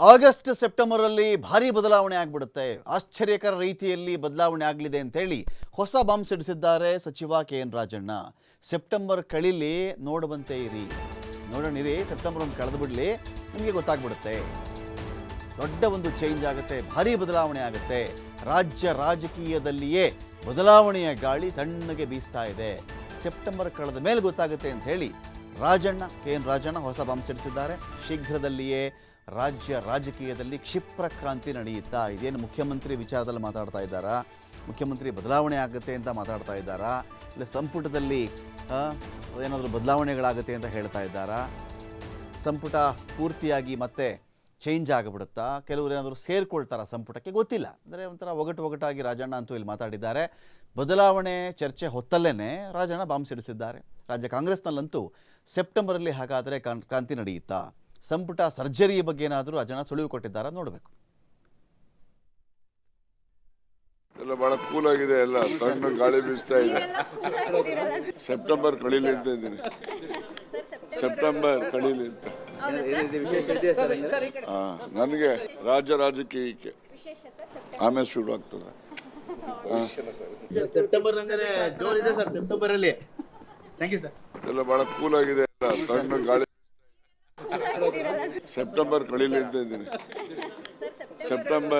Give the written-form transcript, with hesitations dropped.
August September ಅಲ್ಲಿ ಭಾರಿ ಬದಲಾವಣೆ ಆಗ್ಬಿಡುತ್ತೆ. ಆಶ್ಚರ್ಯಕರ ರೀತಿಯಲ್ಲಿ ಬದಲಾವಣೆ ಆಗಲಿದೆ ಅಂತ ಹೇಳಿ ಹೊಸ ಬಾಂಬ್ ಸಿಡಿಸಿದ್ದಾರೆ ಸಚಿವ KN ರಾಜಣ್ಣ. ಸೆಪ್ಟೆಂಬರ್ ಕಳಿಲಿ ನೋಡುವಂತೆ ಇರಿ, ನೋಡೋಣಿರಿ. ಸೆಪ್ಟೆಂಬರ್ ಒಂದು ಕಳೆದು ಬಿಡಲಿ, ನಿಮಗೆ ಗೊತ್ತಾಗ್ಬಿಡುತ್ತೆ. ದೊಡ್ಡ ಒಂದು ಚೇಂಜ್ ಆಗುತ್ತೆ, ಭಾರಿ ಬದಲಾವಣೆ ಆಗುತ್ತೆ. ರಾಜ್ಯ ರಾಜಕೀಯದಲ್ಲಿಯೇ ಬದಲಾವಣೆಯ ಗಾಳಿ ತಣ್ಣಗೆ ಬೀಸ್ತಾ ಇದೆ. ಸೆಪ್ಟೆಂಬರ್ ಕಳೆದ ಮೇಲೆ ಗೊತ್ತಾಗುತ್ತೆ ಅಂತ ಹೇಳಿ KN ರಾಜಣ್ಣ ಹೊಸ ಬಾಂಬ್ ಸಿಡಿಸಿದ್ದಾರೆ. ಶೀಘ್ರದಲ್ಲಿಯೇ ರಾಜ್ಯ ರಾಜಕೀಯದಲ್ಲಿ ಕ್ಷಿಪ್ರ ಕ್ರಾಂತಿ ನಡೆಯುತ್ತಾ. ಇದೇನು ಮುಖ್ಯಮಂತ್ರಿ ವಿಚಾರದಲ್ಲಿ ಮಾತಾಡ್ತಾ ಇದ್ದಾರಾ? ಮುಖ್ಯಮಂತ್ರಿ ಬದಲಾವಣೆ ಆಗುತ್ತೆ ಅಂತ ಮಾತಾಡ್ತಾ ಇದ್ದಾರಾ? ಇಲ್ಲ ಸಂಪುಟದಲ್ಲಿ ಏನಾದರೂ ಬದಲಾವಣೆಗಳಾಗುತ್ತೆ ಅಂತ ಹೇಳ್ತಾ ಇದ್ದಾರಾ? ಸಂಪುಟ ಪೂರ್ತಿಯಾಗಿ ಮತ್ತೆ ಚೇಂಜ್ ಆಗಿಬಿಡುತ್ತಾ? ಕೆಲವರು ಏನಾದರೂ ಸೇರ್ಕೊಳ್ತಾರಾ ಸಂಪುಟಕ್ಕೆ? ಗೊತ್ತಿಲ್ಲ. ಅಂದರೆ ಒಂಥರ ಒಗಟಾಗಿ ರಾಜಣ್ಣ ಅಂತೂ ಇಲ್ಲಿ ಮಾತಾಡಿದ್ದಾರೆ. ಬದಲಾವಣೆ ಚರ್ಚೆ ಹೊತ್ತಲ್ಲೇ ರಾಜಣ್ಣ ಬಾಂಬ್ ಸಿಡಿಸಿದ್ದಾರೆ. ರಾಜ್ಯ ಕಾಂಗ್ರೆಸ್ನಲ್ಲಂತೂ ಸೆಪ್ಟೆಂಬರಲ್ಲಿ ಹಾಗಾದರೆ ಕ್ರಾಂತಿ ನಡೆಯುತ್ತಾ? ಸಂಪುಟ ಸರ್ಜರಿ ಬಗ್ಗೆ ಏನಾದರೂ ರಾಜಣ್ಣ ಸುಳಿವು ಕೊಟ್ಟಿದ್ದಾರಾ? ನೋಡಬೇಕು. ಎಲ್ಲ ಬಹಳ ಕೂಲ್ ಆಗಿದೆ, ಎಲ್ಲ ತಣ್ಣ ಗಾಳಿ ಬೀಸ್ತಾ ಇದೆ. ಸೆಪ್ಟೆಂಬರ್ ಕಳೀಲಿ ಅಂತ ಇದ್ದೀನಿ. ಸೆಪ್ಟೆಂಬರ್ ಕಳೀಲಿ ಅಂತ ನನಗೆ ರಾಜ್ಯ ರಾಜಕೀಯಕ್ಕೆ ಆಮೇಲೆ ಶುರು ಆಗ್ತದೆ. ಎಲ್ಲ ಬಹಳ ಕೂಲ್ ಆಗಿದೆ, ಎಲ್ಲ ತಣ್ಣ ಗಾಳಿ. ಸೆಪ್ಟೆಂಬರ್ ಕಳೀಲಿ ಅಂತ ಇದ್ದೀನಿ. ಸೆಪ್ಟೆಂಬರ್